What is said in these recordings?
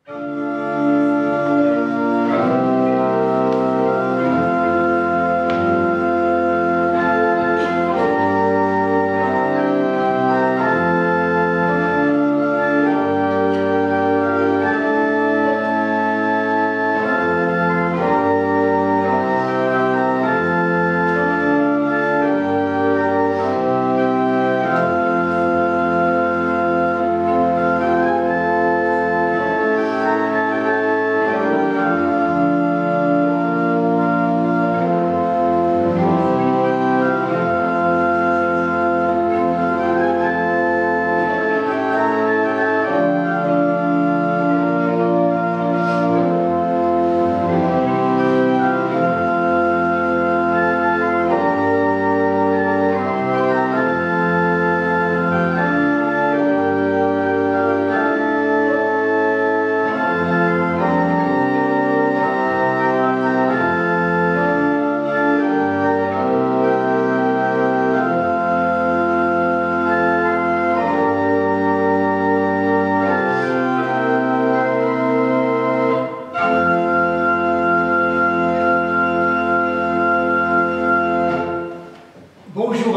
Bonjour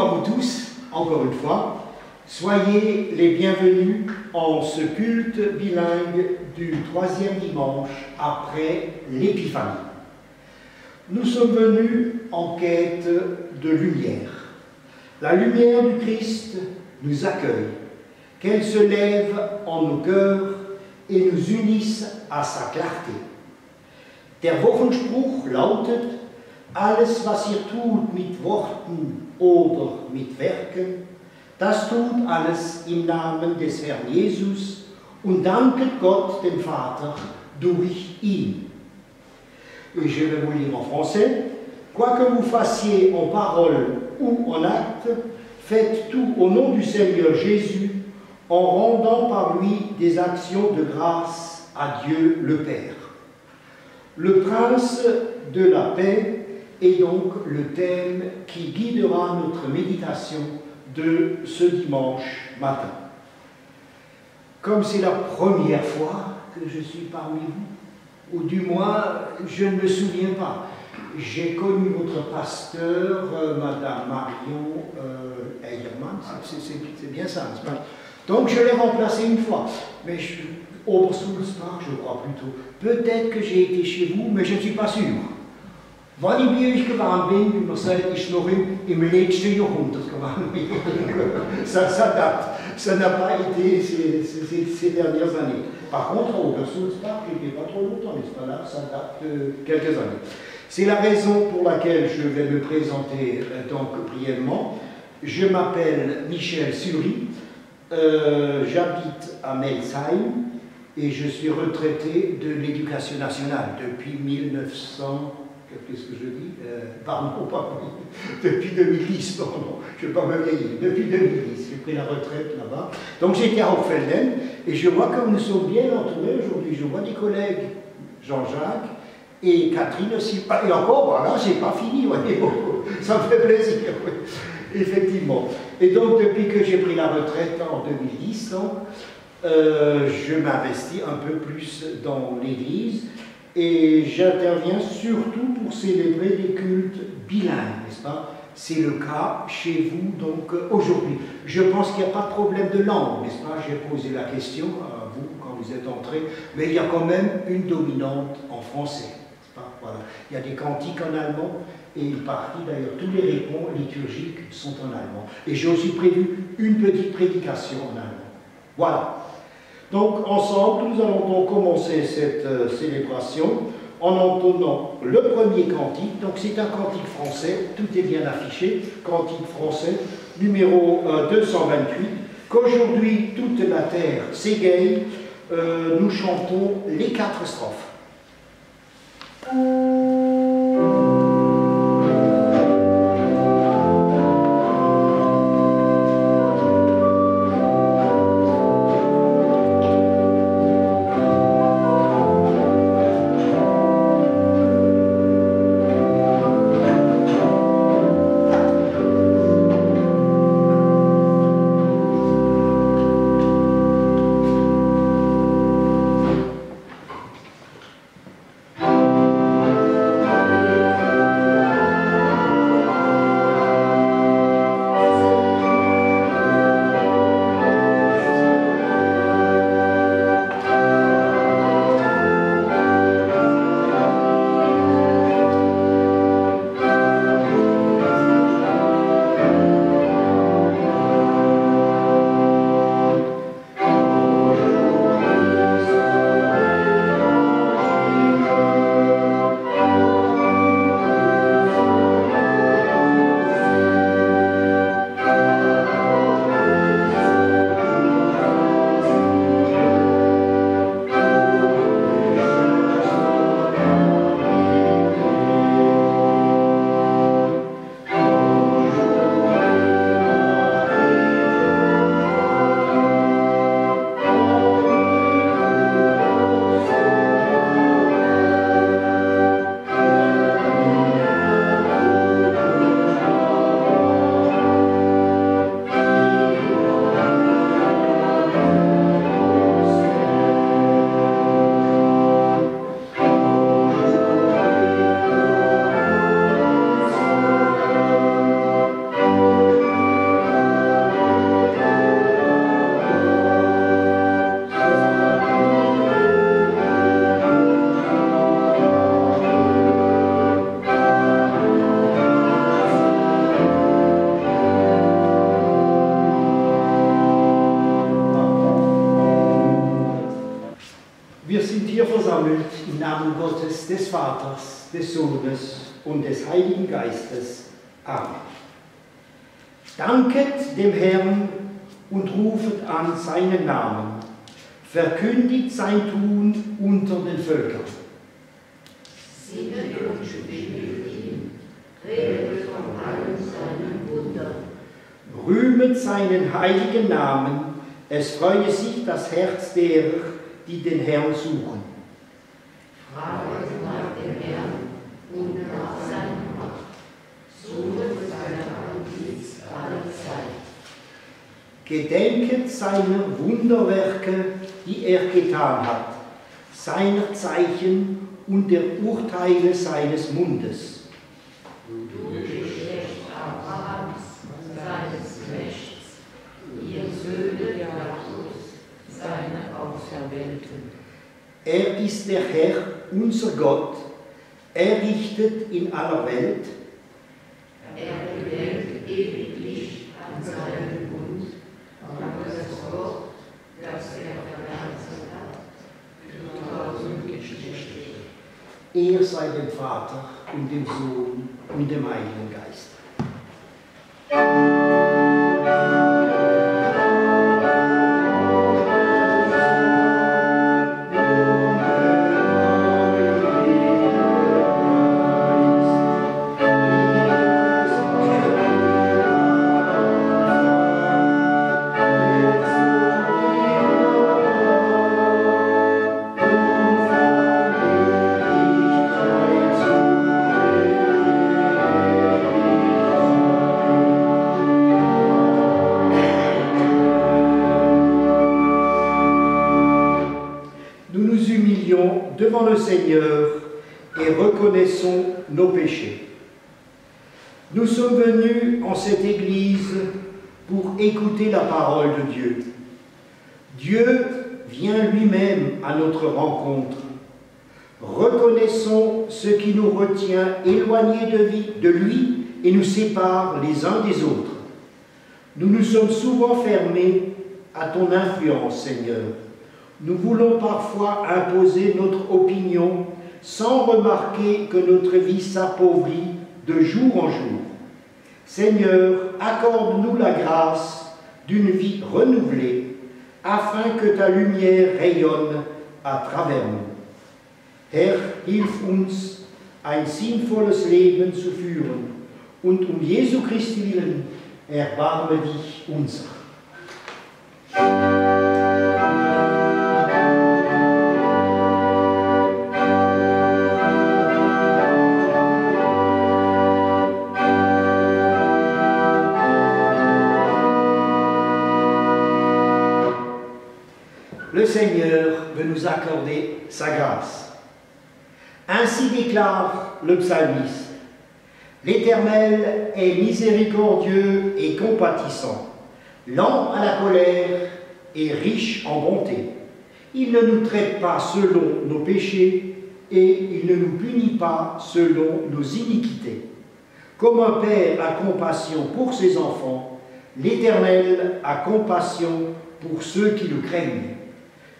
à vous tous, encore une fois. Soyez les bienvenus en ce culte bilingue du troisième dimanche après l'Épiphanie. Nous sommes venus en quête de lumière. La lumière du Christ nous accueille, qu'elle se lève en nos cœurs et nous unisse à sa clarté. Der Wochenspruch lautet: Alles, was ihr tut mit Worten oder mit Werken, das tut alles im Namen des Herrn Jesus und danket Gott, dem Vater, durch ihn. Et je vais vous lire en français. Quoi que vous fassiez en parole ou en acte, faites tout au nom du Seigneur Jésus, en rendant par lui des actions de grâce à Dieu le Père. Le prince de la paix est donc le thème qui guidera notre méditation de ce dimanche matin. Comme c'est la première fois que je suis parmi vous, ou du moins je ne me souviens pas, j'ai connu votre pasteur, Madame Marion Eyermann, c'est bien ça, n'est-ce pas? Donc je l'ai remplacé une fois, mais Obersulzbach, je crois plutôt. Peut-être que j'ai été chez vous, mais je ne suis pas sûr. Wann ich bei euch gewesen bin, wie man sagt, ist noch im letzten Jahrhundert gewesen. Ça n'a pas été ces dernières années. Par contre, à Obersulzbach, je n'étais pas trop longtemps, n'est-ce pas là? Ça date de quelques années. C'est la raison pour laquelle je vais me présenter donc brièvement. Je m'appelle Michel Sury, j'habite à Melsheim et je suis retraité de l'éducation nationale depuis 1900. Qu'est-ce que je dis? Pardon, depuis 2010, pardon, je ne vais pas me vieillir. Depuis 2010, j'ai pris la retraite là-bas. Donc j'étais à Hochfelden et je vois que nous sommes bien entourés aujourd'hui. Je vois des collègues, Jean-Jacques et Catherine aussi. Et encore, voilà, j'ai pas fini, ouais, ça me fait plaisir, oui, effectivement. Et donc depuis que j'ai pris la retraite en 2010, donc, je m'investis un peu plus dans l'Église. Et j'interviens surtout pour célébrer des cultes bilingues, n'est-ce pas? C'est le cas chez vous, donc aujourd'hui. Je pense qu'il n'y a pas de problème de langue, n'est-ce pas? J'ai posé la question à vous quand vous êtes entrés, mais il y a quand même une dominante en français, n'est-ce pas? Voilà. Il y a des cantiques en allemand et une partie, d'ailleurs, tous les répons liturgiques sont en allemand. Et j'ai aussi prévu une petite prédication en allemand. Voilà. Donc, ensemble, nous allons donc commencer cette célébration en entonnant le premier cantique. Donc, c'est un cantique français, tout est bien affiché, cantique français, numéro 228, qu'aujourd'hui toute la terre s'égaye, nous chantons les 4 strophes. des Vaters, des Sohnes und des Heiligen Geistes. Amen. Danket dem Herrn und rufet an seinen Namen. Verkündigt sein Tun unter den Völkern. Singet und spielt ihm, redet von allen seinen Wundern. Rühmet seinen heiligen Namen, es freue sich das Herz derer, die den Herrn suchen. Fraget nach dem Herrn und nach seiner Macht. Suchet seine Antlitz alle Zeit. Gedenket seiner Wunderwerke, die er getan hat, seiner Zeichen und der Urteile seines Mundes. Du Geschlecht Abrahams, seines Knechts, ihr Söhne Jakobs, seine Auserwählten. Er ist der Herr, unser Gott, er richtet in aller Welt. Er gedenkt ewiglich an seinen Bund, an das Wort, das er verheißen hat, für 1000 Geschlechter. Er sei dem Vater und dem Sohn und dem Heiligen Geist. Devant le Seigneur et reconnaissons nos péchés. Nous sommes venus en cette église pour écouter la parole de Dieu. Dieu vient lui-même à notre rencontre. Reconnaissons ce qui nous retient éloignés de lui et nous sépare les uns des autres. Nous nous sommes souvent fermés à ton influence, Seigneur. Nous voulons parfois imposer notre opinion sans remarquer que notre vie s'appauvrit de jour en jour. Seigneur, accorde-nous la grâce d'une vie renouvelée, afin que ta lumière rayonne à travers nous. Herr, hilf uns, ein sinnvolles Leben zu führen, und Jesu Christi willen, erbarme dich unser. Le Seigneur veut nous accorder sa grâce. Ainsi déclare le psalmiste: L'Éternel est miséricordieux et compatissant, lent à la colère et riche en bonté. Il ne nous traite pas selon nos péchés et il ne nous punit pas selon nos iniquités. Comme un père a compassion pour ses enfants, l'Éternel a compassion pour ceux qui le craignent.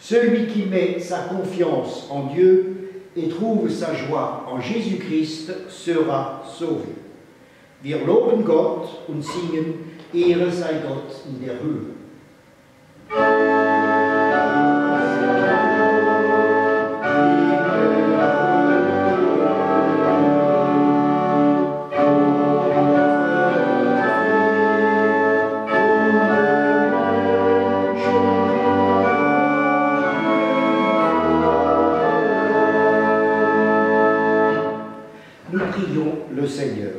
Celui qui met sa confiance en Dieu et trouve sa joie en Jésus-Christ sera sauvé. Wir loben Gott und singen, Ehre sei Gott in der Höhe. Le Seigneur.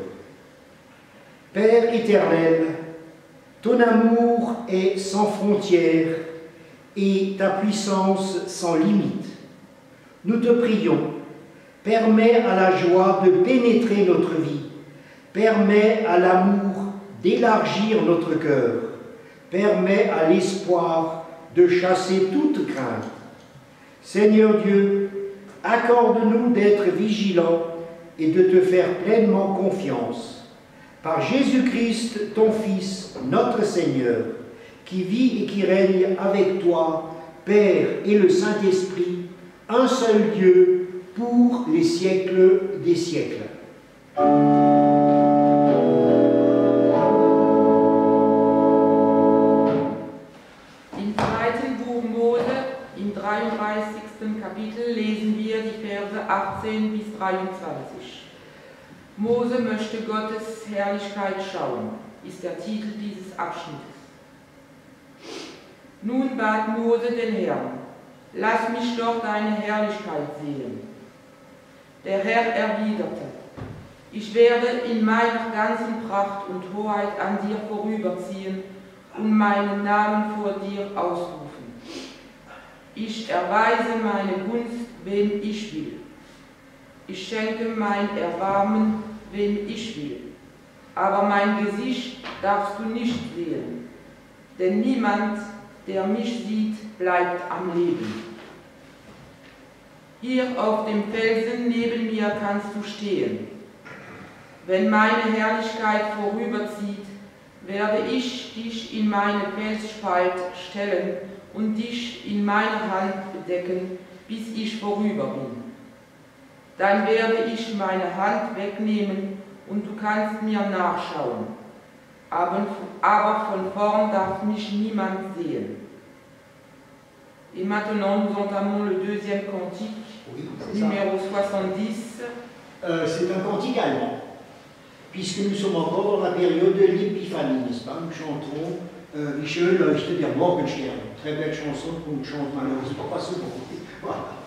Père éternel, ton amour est sans frontières et ta puissance sans limite. Nous te prions, permets à la joie de pénétrer notre vie, permets à l'amour d'élargir notre cœur, permets à l'espoir de chasser toute crainte. Seigneur Dieu, accorde-nous d'être vigilants et de te faire pleinement confiance. Par Jésus-Christ, ton Fils, notre Seigneur, qui vit et qui règne avec toi, Père et le Saint-Esprit, un seul Dieu, pour les siècles des siècles. Im 2. Buch Mose, im 33. Kapitel, lesen wir die Verse 18 bis 23. Mose möchte Gottes Herrlichkeit schauen, ist der Titel dieses Abschnittes. Nun bat Mose den Herrn: Lass mich doch deine Herrlichkeit sehen. Der Herr erwiderte: Ich werde in meiner ganzen Pracht und Hoheit an dir vorüberziehen und meinen Namen vor dir ausrufen. Ich erweise meine Gunst, wem ich will. Ich schenke mein Erbarmen, wem ich will. Aber mein Gesicht darfst du nicht sehen, denn niemand, der mich sieht, bleibt am Leben. Hier auf dem Felsen neben mir kannst du stehen. Wenn meine Herrlichkeit vorüberzieht, werde ich dich in meine Felsspalt stellen und dich in meiner Hand bedecken, bis ich vorüber bin. Dann werde ich meine Hand wegnehmen und du kannst mir nachschauen. Aber von vorn darf mich niemand sehen. Et maintenant, nous entamons le deuxième cantique, Oui, numéro 70. C'est un cantique allemand, puisque nous sommes encore dans la période de l'épiphanie, n'est-ce pas? Nous chanterons Wie schön leuchtet der Morgenstern. Très belle chanson qu'on chante malheureusement pas souvent. Voilà.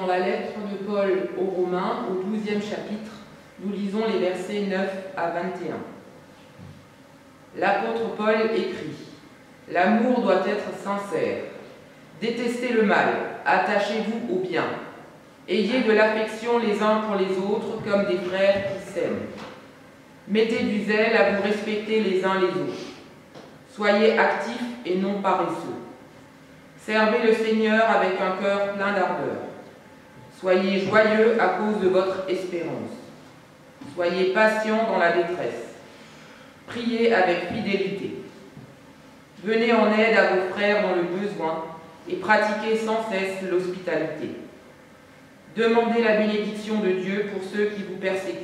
dans la lettre de Paul aux Romains, au 12e chapitre, nous lisons les versets 9 à 21. L'apôtre Paul écrit « L'amour doit être sincère. Détestez le mal, attachez-vous au bien. Ayez de l'affection les uns pour les autres comme des frères qui s'aiment. Mettez du zèle à vous respecter les uns les autres. Soyez actifs et non paresseux. Servez le Seigneur avec un cœur plein d'ardeur. Soyez joyeux à cause de votre espérance. Soyez patients dans la détresse. Priez avec fidélité. Venez en aide à vos frères dans le besoin et pratiquez sans cesse l'hospitalité. Demandez la bénédiction de Dieu pour ceux qui vous persécutent.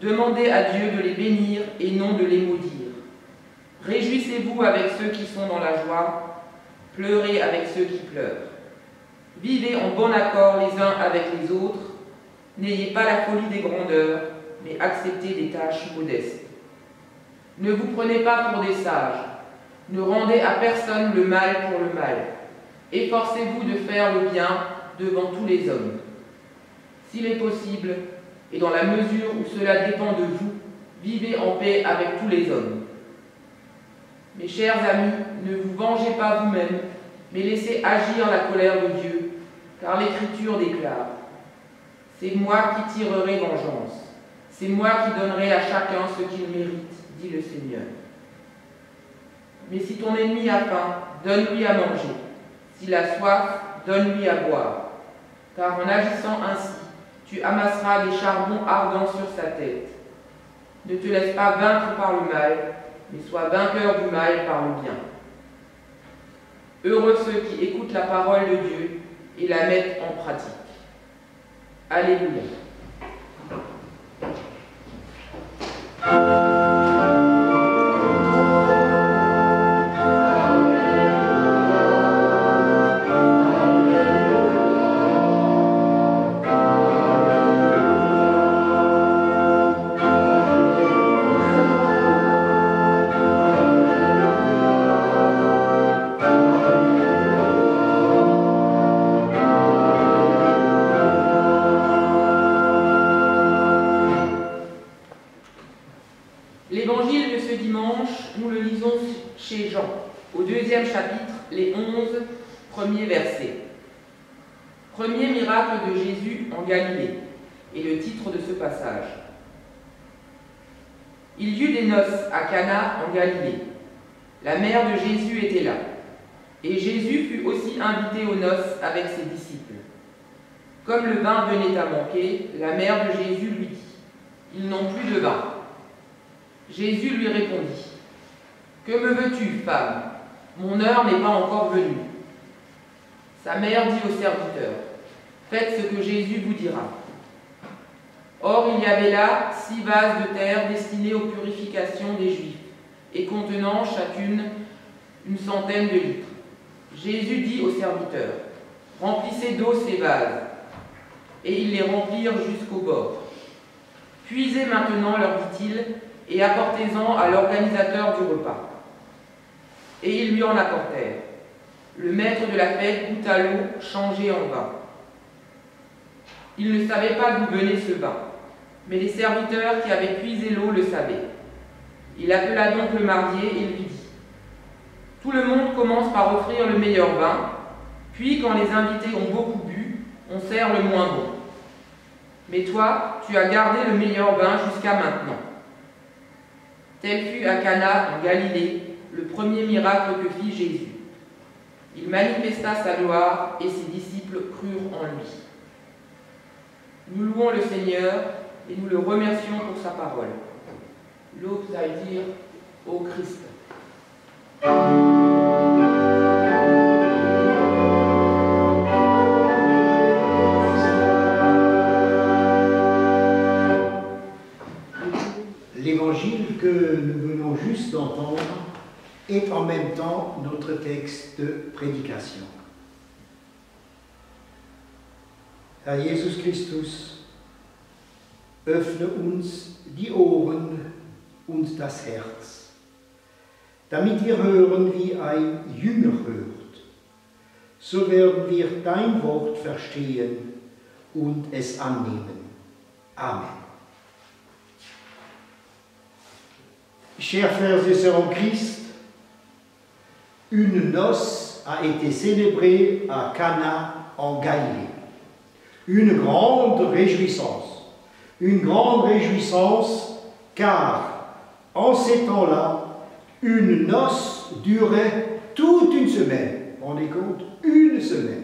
Demandez à Dieu de les bénir et non de les maudire. Réjouissez-vous avec ceux qui sont dans la joie, pleurez avec ceux qui pleurent. Vivez en bon accord les uns avec les autres, n'ayez pas la folie des grandeurs, mais acceptez des tâches modestes. Ne vous prenez pas pour des sages, ne rendez à personne le mal pour le mal. Efforcez-vous de faire le bien devant tous les hommes. S'il est possible, et dans la mesure où cela dépend de vous, vivez en paix avec tous les hommes. Mes chers amis, ne vous vengez pas vous-même, mais laissez agir la colère de Dieu, car l'Écriture déclare « C'est moi qui tirerai vengeance, c'est moi qui donnerai à chacun ce qu'il mérite, dit le Seigneur. Mais si ton ennemi a faim, donne-lui à manger, s'il a soif, donne-lui à boire, car en agissant ainsi, tu amasseras des charbons ardents sur sa tête. Ne te laisse pas vaincre par le mal, mais sois vainqueur du mal par le bien. Heureux ceux qui écoutent la parole de Dieu et la mettent en pratique. Alléluia. L'évangile de ce dimanche, nous le lisons chez Jean, au 2e chapitre, les 11 premiers versets. Premier miracle de Jésus en Galilée, est le titre de ce passage. Il y eut des noces à Cana en Galilée. La mère de Jésus était là, et Jésus fut aussi invité aux noces avec ses disciples. Comme le vin venait à manquer, la mère de Jésus lui dit « Ils n'ont plus de vin. » Jésus lui répondit « Que me veux-tu, femme? Mon heure n'est pas encore venue. » Sa mère dit au serviteur « Faites ce que Jésus vous dira. » Or, il y avait là 6 vases de terre destinés aux purifications des Juifs et contenant chacune une centaine de litres. Jésus dit au serviteur « Remplissez d'eau ces vases. » Et ils les remplirent jusqu'au bord. « Puisez maintenant, leur dit-il, et apportez-en à l'organisateur du repas. » Et ils lui en apportèrent. Le maître de la fête goûta l'eau changée en vin. Il ne savait pas d'où venait ce vin, mais les serviteurs qui avaient puisé l'eau le savaient. Il appela donc le marié et lui dit « Tout le monde commence par offrir le meilleur vin, puis quand les invités ont beaucoup bu, on sert le moins bon. Mais toi, tu as gardé le meilleur vin jusqu'à maintenant. » Tel fut à Cana en Galilée le premier miracle que fit Jésus. Il manifesta sa gloire et ses disciples crurent en lui. Nous louons le Seigneur et nous le remercions pour sa parole. L'aube à dire au Christ. L'évangile que nous venons juste d'entendre est en même temps notre texte de prédication. Herr Jesus Christus, öffne uns die Ohren und das Herz, damit wir hören, wie ein Jünger hört. so werden wir dein Wort verstehen und es annehmen. Amen. Chers frères et sœurs en Christ, une noce a été célébrée à Cana en Galilée. Une grande réjouissance car en ces temps-là, une noce durait toute une semaine. On les compte, une semaine.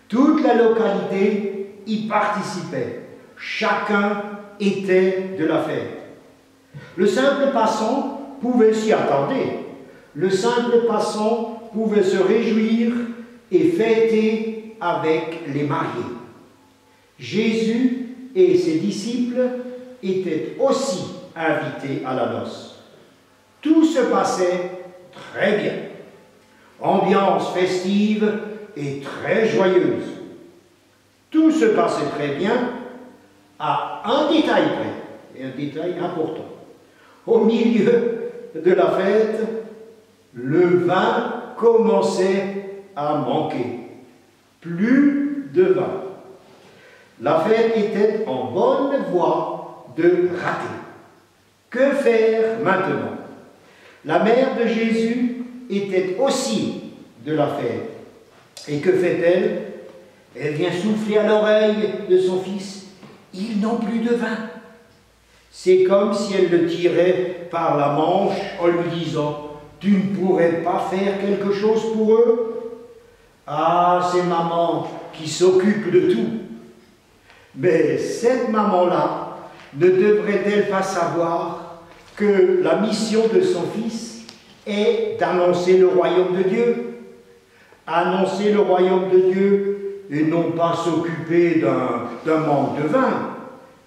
Toute la localité y participait. Chacun était de la fête. Le simple passant pouvait s'y attendre. Le simple passant pouvait se réjouir et fêter avec les mariés. Jésus et ses disciples étaient aussi invités à la noce. Tout se passait très bien. Ambiance festive et très joyeuse. Tout se passait très bien à un détail près, et un détail important. Au milieu de la fête, le vin commençait à manquer. Plus de vin. La fête était en bonne voie de rater. Que faire maintenant? La mère de Jésus était aussi de la fête. Et que fait-elle? Elle vient souffler à l'oreille de son fils. Ils n'ont plus de vin. C'est comme si elle le tirait par la manche en lui disant « Tu ne pourrais pas faire quelque chose pour eux ?» Ah, c'est maman qui s'occupe de tout. Mais cette maman-là ne devrait-elle pas savoir que la mission de son fils est d'annoncer le royaume de Dieu? Annoncer le royaume de Dieu et non pas s'occuper d'un manque de vin.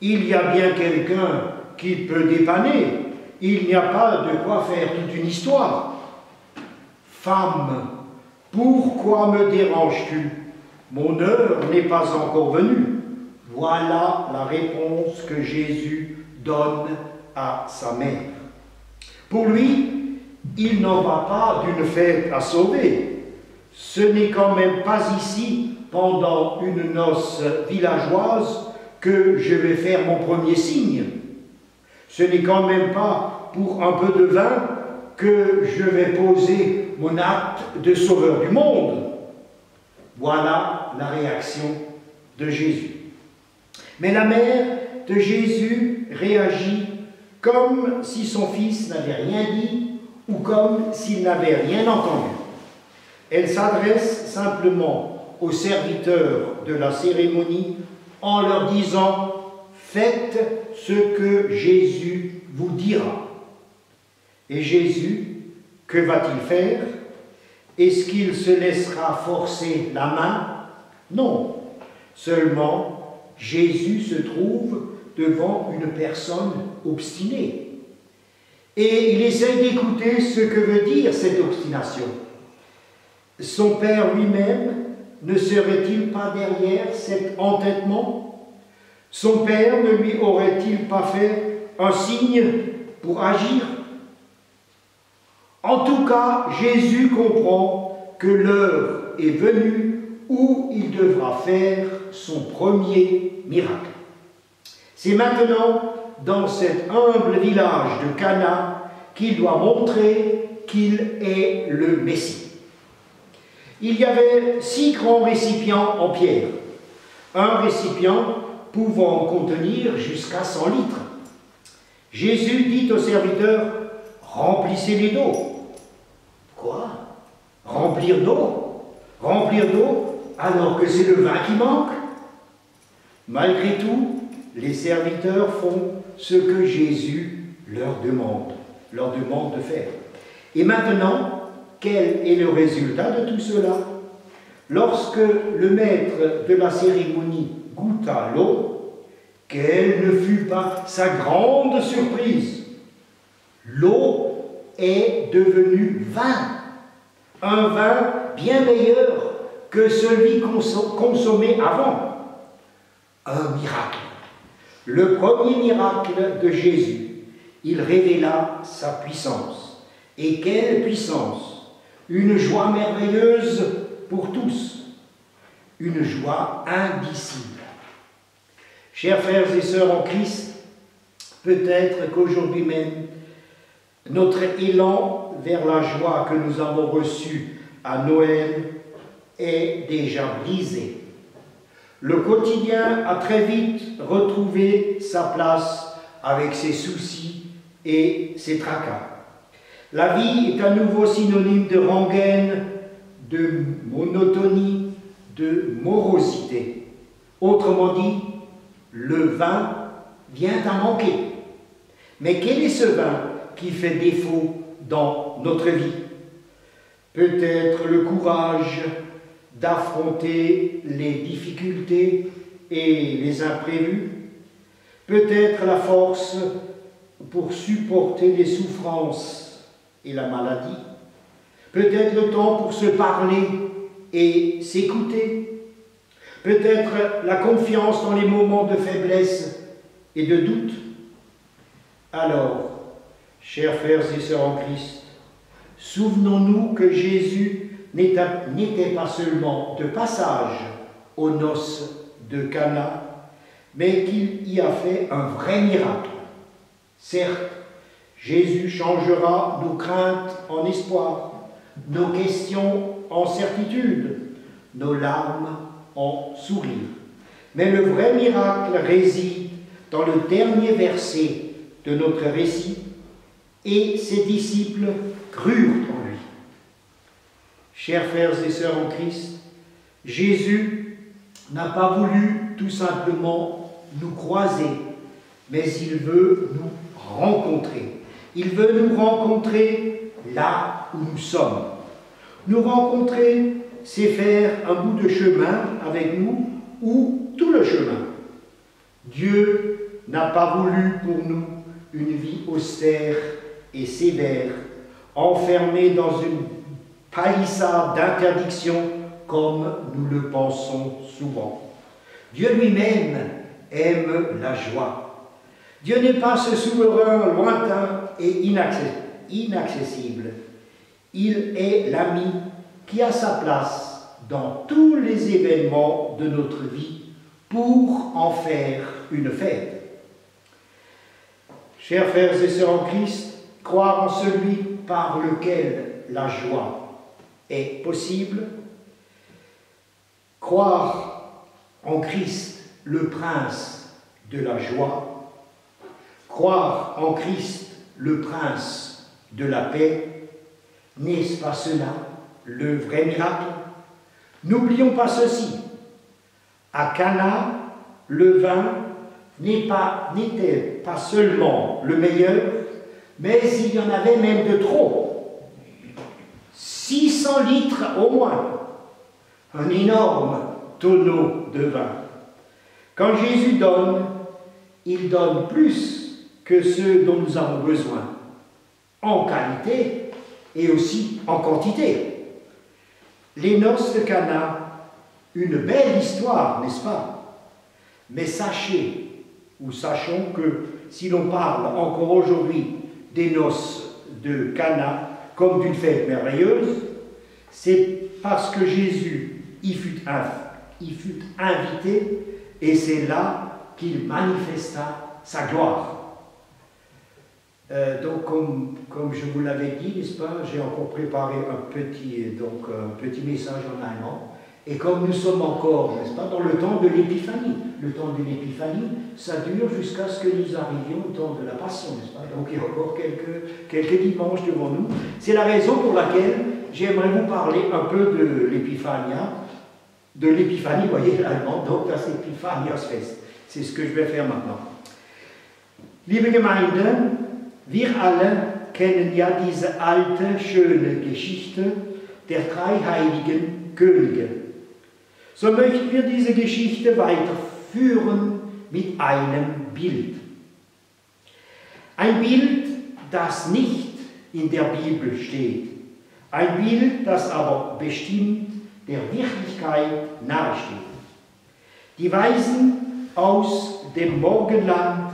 Il y a bien quelqu'un qui peut dépanner. Il n'y a pas de quoi faire toute une histoire. Femme, pourquoi me déranges-tu? Mon heure n'est pas encore venue. Voilà la réponse que Jésus donne à sa mère. Pour lui, il n'en va pas d'une fête à sauver. Ce n'est quand même pas ici, pendant une noce villageoise, que je vais faire mon premier signe. Ce n'est quand même pas pour un peu de vin que je vais poser mon acte de sauveur du monde. Voilà la réaction de Jésus. Mais la mère de Jésus réagit comme si son fils n'avait rien dit ou comme s'il n'avait rien entendu. Elle s'adresse simplement aux serviteurs de la cérémonie en leur disant « Faites ce que Jésus vous dira ». Et Jésus, que va-t-il faire? Est-ce qu'il se laissera forcer la main? Non, seulement Jésus se trouve devant une personne obstinée. Et il essaie d'écouter ce que veut dire cette obstination. Son père lui-même ne serait-il pas derrière cet entêtement? Son père ne lui aurait-il pas fait un signe pour agir? En tout cas, Jésus comprend que l'heure est venue où il devra faire son premier miracle. C'est maintenant dans cet humble village de Cana qu'il doit montrer qu'il est le Messie. Il y avait 6 grands récipients en pierre, un récipient pouvant contenir jusqu'à 100 litres. Jésus dit aux serviteurs « Remplissez-les d'eau ». Quoi? Remplir d'eau? Remplir d'eau alors que c'est le vin qui manque? Malgré tout, les serviteurs font ce que Jésus leur demande de faire. Et maintenant, quel est le résultat de tout cela? Lorsque le maître de la cérémonie goûta l'eau, quelle ne fut pas sa grande surprise? L'eau est devenue vin, un vin bien meilleur que celui consommé avant. Un miracle. Le premier miracle de Jésus, il révéla sa puissance. Et quelle puissance! Une joie merveilleuse pour tous, une joie indicible. Chers frères et sœurs en Christ, peut-être qu'aujourd'hui même, notre élan vers la joie que nous avons reçue à Noël est déjà brisé. Le quotidien a très vite retrouvé sa place avec ses soucis et ses tracas. La vie est à nouveau synonyme de rengaine, de monotonie, de morosité. Autrement dit, le vin vient à manquer. Mais quel est ce vin qui fait défaut dans notre vie? Peut-être le courage d'affronter les difficultés et les imprévus, peut-être la force pour supporter les souffrances et la maladie, peut-être le temps pour se parler et s'écouter, peut-être la confiance dans les moments de faiblesse et de doute. Alors, chers frères et sœurs en Christ, souvenons-nous que Jésus n'était pas seulement de passage aux noces de Cana, mais qu'il y a fait un vrai miracle. Certes, Jésus changera nos craintes en espoir, nos questions en certitude, nos larmes en sourire. Mais le vrai miracle réside dans le dernier verset de notre récit, et ses disciples crurent en lui. Chers frères et sœurs en Christ, Jésus n'a pas voulu tout simplement nous croiser, mais il veut nous rencontrer. Il veut nous rencontrer là où nous sommes. Nous rencontrer, c'est faire un bout de chemin avec nous ou tout le chemin. Dieu n'a pas voulu pour nous une vie austère et sévère, enfermée dans une palissade d'interdiction comme nous le pensons souvent. Dieu lui-même aime la joie. Dieu n'est pas ce souverain lointain et inaccessible. Il est l'ami qui a sa place dans tous les événements de notre vie pour en faire une fête. Chers frères et sœurs en Christ, croire en celui par lequel la joie est possible, croire en Christ, le prince de la joie, croire en Christ, le prince de la paix, n'est-ce pas cela le vrai miracle? N'oublions pas ceci. À Cana, le vin n'était pas seulement le meilleur, mais il y en avait même de trop. 600 litres au moins. Un énorme tonneau de vin. Quand Jésus donne, il donne plus que ce dont nous avons besoin, en qualité et aussi en quantité. Les noces de Cana, une belle histoire, n'est-ce pas? Mais sachez, ou sachons que si l'on parle encore aujourd'hui des noces de Cana comme d'une fête merveilleuse, c'est parce que Jésus y fut invité et c'est là qu'il manifesta sa gloire. Donc, comme je vous l'avais dit, n'est-ce pas, j'ai encore préparé un petit message en allemand. Et comme nous sommes encore, n'est-ce pas, dans le temps de l'Épiphanie. Le temps de l'Épiphanie, ça dure jusqu'à ce que nous arrivions au temps de la Passion, n'est-ce pas? Donc il y a encore quelques dimanches devant nous. C'est la raison pour laquelle j'aimerais vous parler un peu de l'Épiphanie, vous voyez, l'allemand, donc das Epiphaniasfest. C'est ce que je vais faire maintenant. Liebe Gemeinde, wir alle kennen ja diese alte, schöne Geschichte der drei heiligen Könige. So möchten wir diese Geschichte weiterführen mit einem Bild. Ein Bild, das nicht in der Bibel steht. Ein Bild, das aber bestimmt der Wirklichkeit nahesteht. Die Weisen aus dem Morgenland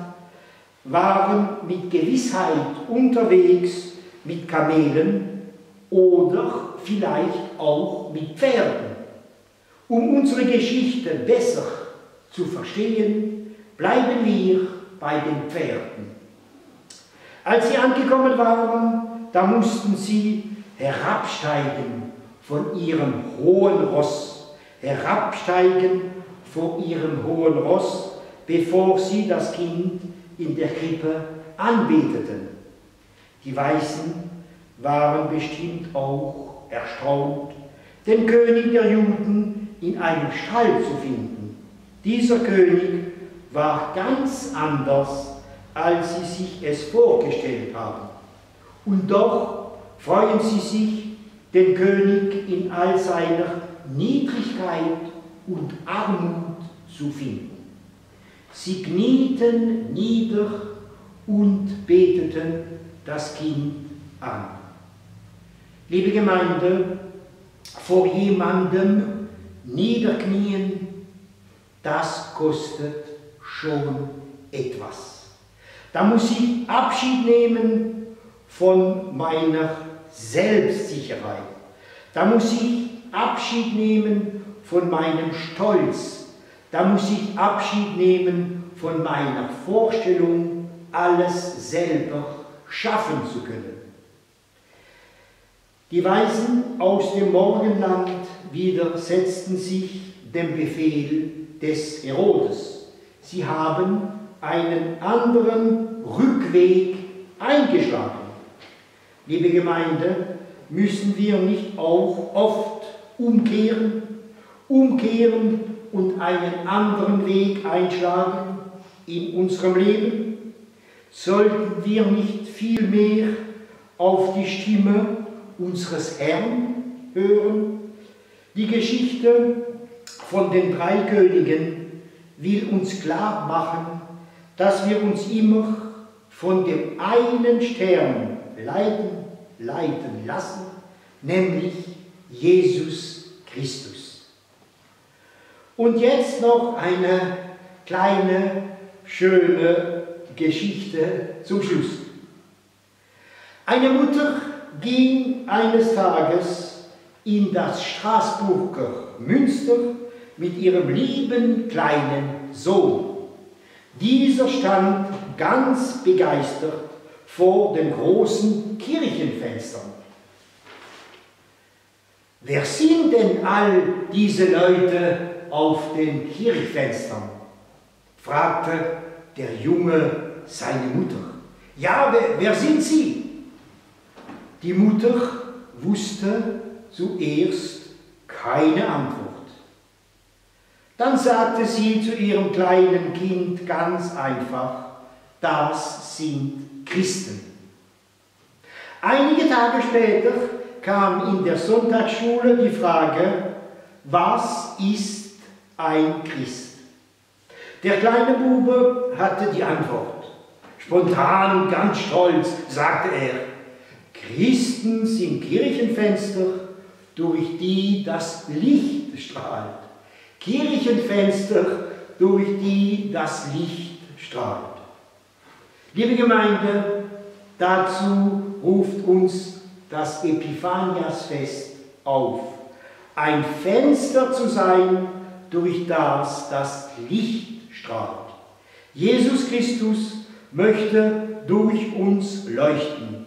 waren mit Gewissheit unterwegs mit Kamelen oder vielleicht auch mit Pferden. Um unsere Geschichte besser zu verstehen, bleiben wir bei den Pferden. Als sie angekommen waren, da mussten sie herabsteigen von ihrem hohen Ross, bevor sie das Kind in der Krippe anbeteten. Die Weisen waren bestimmt auch erstaunt, den König der Juden in einem Stall zu finden. Dieser König war ganz anders, als sie sich es vorgestellt haben. Und doch freuen sie sich, den König in all seiner Niedrigkeit und Armut zu finden. Sie knieten nieder und beteten das Kind an. Liebe Gemeinde, vor jemandem niederknien, das kostet schon etwas. Da muss ich Abschied nehmen von meiner Selbstsicherheit. Da muss ich Abschied nehmen von meinem Stolz. Da muss ich Abschied nehmen von meiner Vorstellung, alles selber schaffen zu können. Die Weisen aus dem Morgenland widersetzten sich dem Befehl des Herodes. Sie haben einen anderen Rückweg eingeschlagen. Liebe Gemeinde, müssen wir nicht auch oft umkehren und einen anderen Weg einschlagen in unserem Leben? Sollten wir nicht vielmehr auf die Stimme unseres Herrn hören? Die Geschichte von den 3 Königen will uns klar machen, dass wir uns immer von dem einen Stern leiten lassen, nämlich Jesus Christus. Und jetzt noch eine kleine, schöne Geschichte zum Schluss. Eine Mutter ging eines Tages in das Straßburger Münster mit ihrem lieben kleinen Sohn. Dieser stand ganz begeistert vor den großen Kirchenfenstern. Wer sind denn all diese Leute auf den Kirchfenstern? Fragte der Junge seine Mutter. Ja, wer sind sie? Die Mutter wusste zuerst keine Antwort. Dann sagte sie zu ihrem kleinen Kind ganz einfach, das sind Christen. Einige Tage später kam in der Sonntagsschule die Frage, was ist ein Christ? Der kleine Bube hatte die Antwort. Spontan und ganz stolz sagte er, Christen sind Kirchenfenster, durch die das Licht strahlt. Kirchenfenster, durch die das Licht strahlt. Liebe Gemeinde, dazu ruft uns das Epiphaniasfest auf, ein Fenster zu sein, durch das das Licht strahlt. Jesus Christus möchte durch uns leuchten.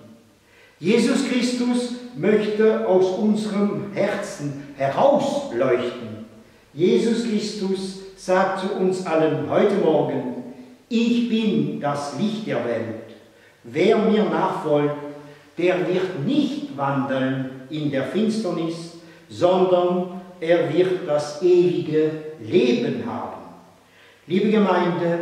Jesus Christus möchte aus unserem Herzen herausleuchten. Jesus Christus sagt zu uns allen heute Morgen, ich bin das Licht der Welt. Wer mir nachfolgt, der wird nicht wandeln in der Finsternis, sondern er wird das ewige Leben haben. Liebe Gemeinde,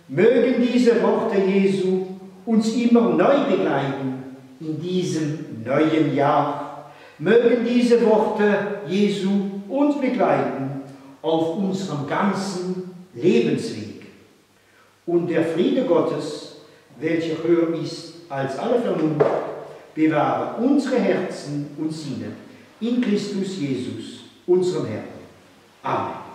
mögen diese Worte Jesu uns immer neu begleiten in diesem neuen Jahr. Mögen diese Worte Jesu uns begleiten auf unserem ganzen Lebensweg. Und der Friede Gottes, welcher höher ist als alle Vernunft, bewahre unsere Herzen und Sinne in Christus Jesus, unserem Herrn. Amen.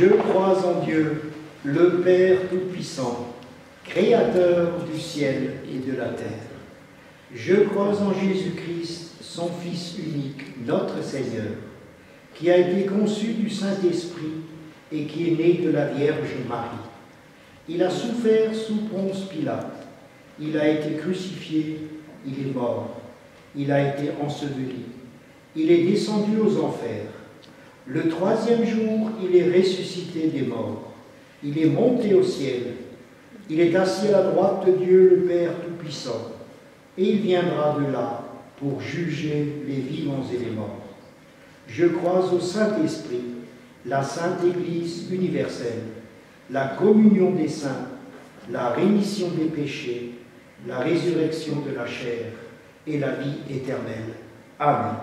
Je crois en Dieu, le Père Tout-Puissant, Créateur du ciel et de la terre. Je crois en Jésus-Christ, son Fils unique, notre Seigneur, qui a été conçu du Saint-Esprit et qui est né de la Vierge Marie. Il a souffert sous Ponce Pilate. Il a été crucifié, il est mort. Il a été enseveli. Il est descendu aux enfers. Le troisième jour, il est ressuscité des morts. Il est monté au ciel. Il est assis à la droite de Dieu, le Père Tout-Puissant. Et il viendra de là pour juger les vivants et les morts. Je crois au Saint-Esprit, la Sainte Église universelle, la communion des saints, la rémission des péchés, la résurrection de la chair et la vie éternelle. Amen.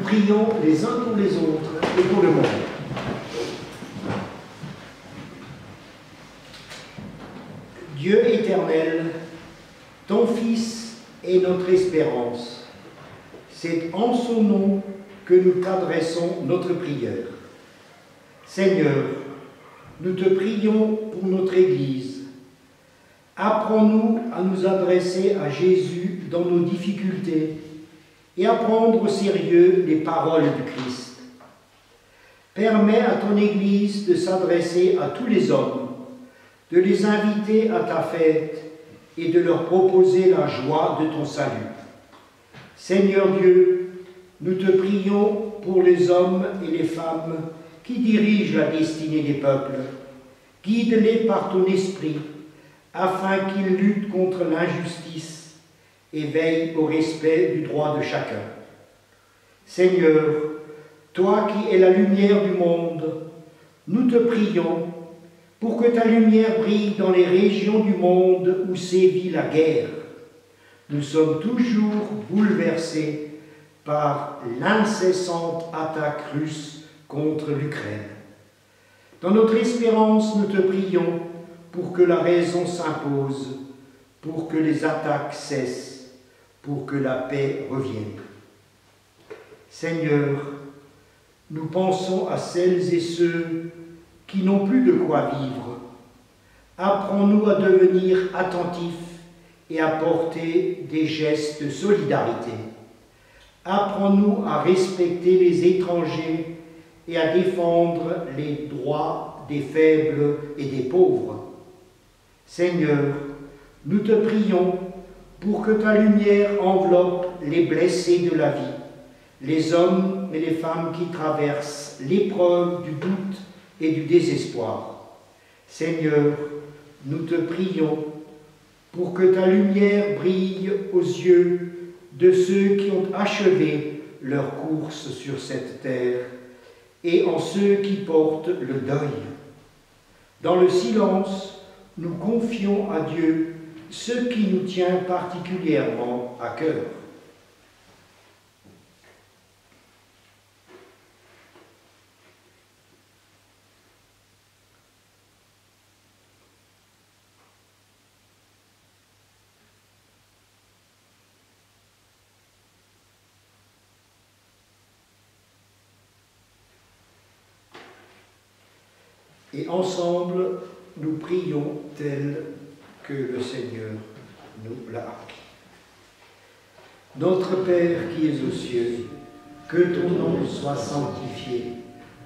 Prions les uns pour les autres et pour le monde. Dieu éternel, ton Fils est notre espérance. C'est en son nom que nous t'adressons notre prière. Seigneur, nous te prions pour notre Église. Apprends-nous à nous adresser à Jésus dans nos difficultés et à prendre au sérieux les paroles du Christ. Permets à ton Église de s'adresser à tous les hommes, de les inviter à ta fête et de leur proposer la joie de ton salut. Seigneur Dieu, nous te prions pour les hommes et les femmes qui dirigent la destinée des peuples. Guide-les par ton esprit, afin qu'ils luttent contre l'injustice et veille au respect du droit de chacun. Seigneur, toi qui es la lumière du monde, nous te prions pour que ta lumière brille dans les régions du monde où sévit la guerre. Nous sommes toujours bouleversés par l'incessante attaque russe contre l'Ukraine. Dans notre espérance, nous te prions pour que la raison s'impose, pour que les attaques cessent, pour que la paix revienne. Seigneur, nous pensons à celles et ceux qui n'ont plus de quoi vivre. Apprends-nous à devenir attentifs et à porter des gestes de solidarité. Apprends-nous à respecter les étrangers et à défendre les droits des faibles et des pauvres. Seigneur, nous te prions pour que ta lumière enveloppe les blessés de la vie, les hommes et les femmes qui traversent l'épreuve du doute et du désespoir. Seigneur, nous te prions pour que ta lumière brille aux yeux de ceux qui ont achevé leur course sur cette terre et en ceux qui portent le deuil. Dans le silence, nous confions à Dieu ce qui nous tient particulièrement à cœur. Et ensemble, nous prions tel que le Seigneur nous l'a appris. Notre Père qui es aux cieux, que ton nom soit sanctifié,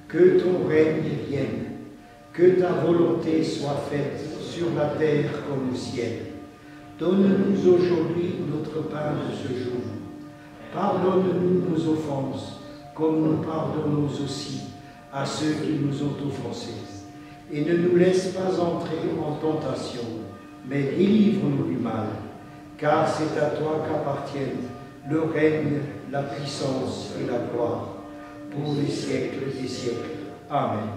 que ton règne vienne, que ta volonté soit faite sur la terre comme au ciel. Donne-nous aujourd'hui notre pain de ce jour. Pardonne-nous nos offenses, comme nous pardonnons aussi à ceux qui nous ont offensés. Et ne nous laisse pas entrer en tentation, mais délivre-nous du mal, car c'est à toi qu'appartiennent le règne, la puissance et la gloire, pour les siècles des siècles. Amen.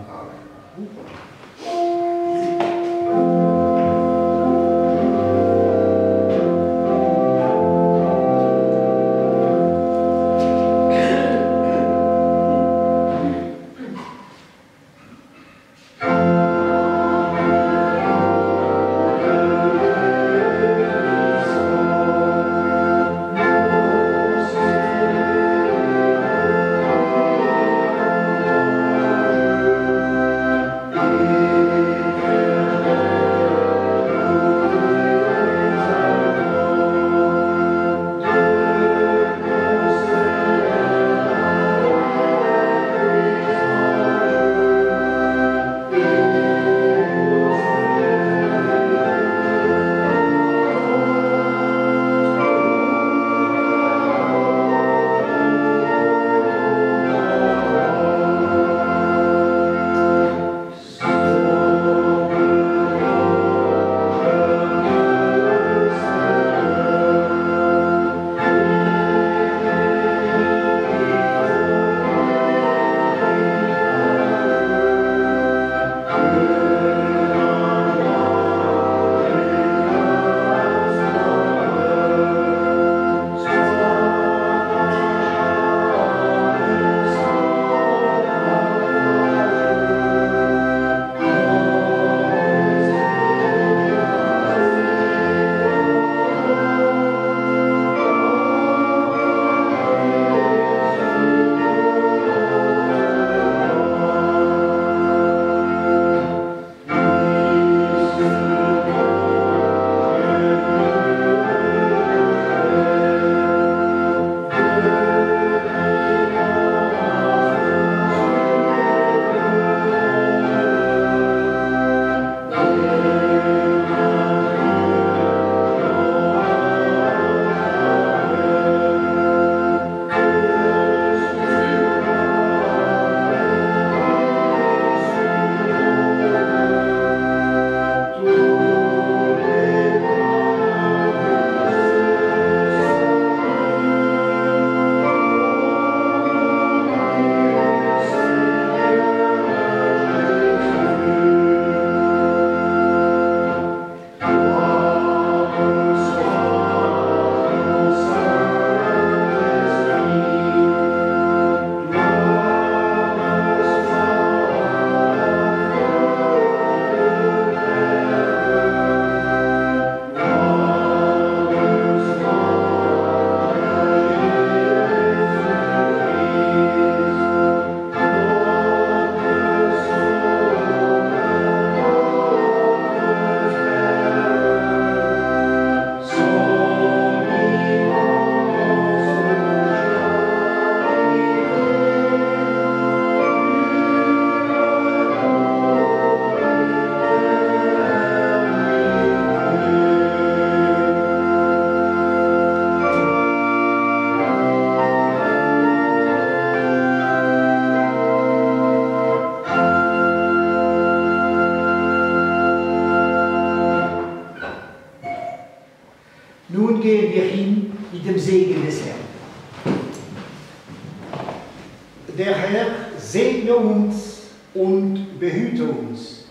Der Herr segne uns und behüte uns.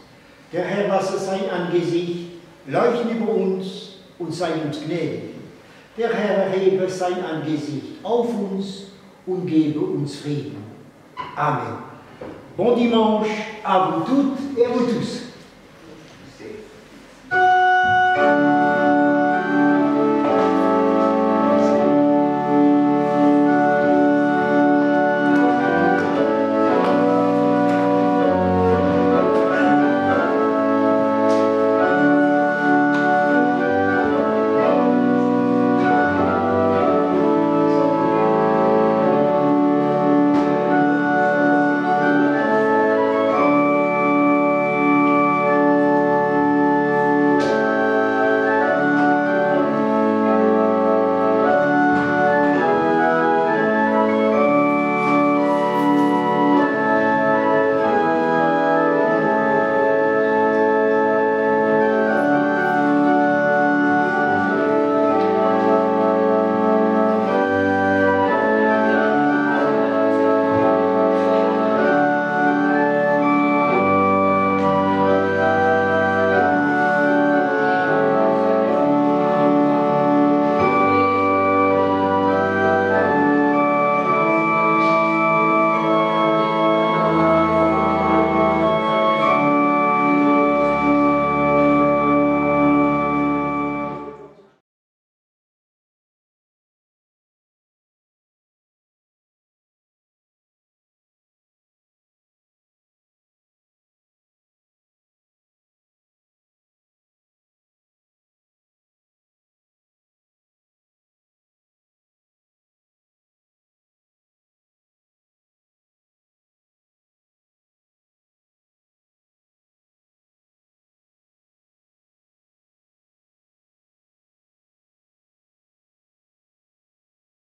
Der Herr lasse sein Angesicht leuchten über uns und sei uns gnädig. Der Herr erhebe sein Angesicht auf uns und gebe uns Frieden. Amen. Bon dimanche à vous toutes et à vous tous.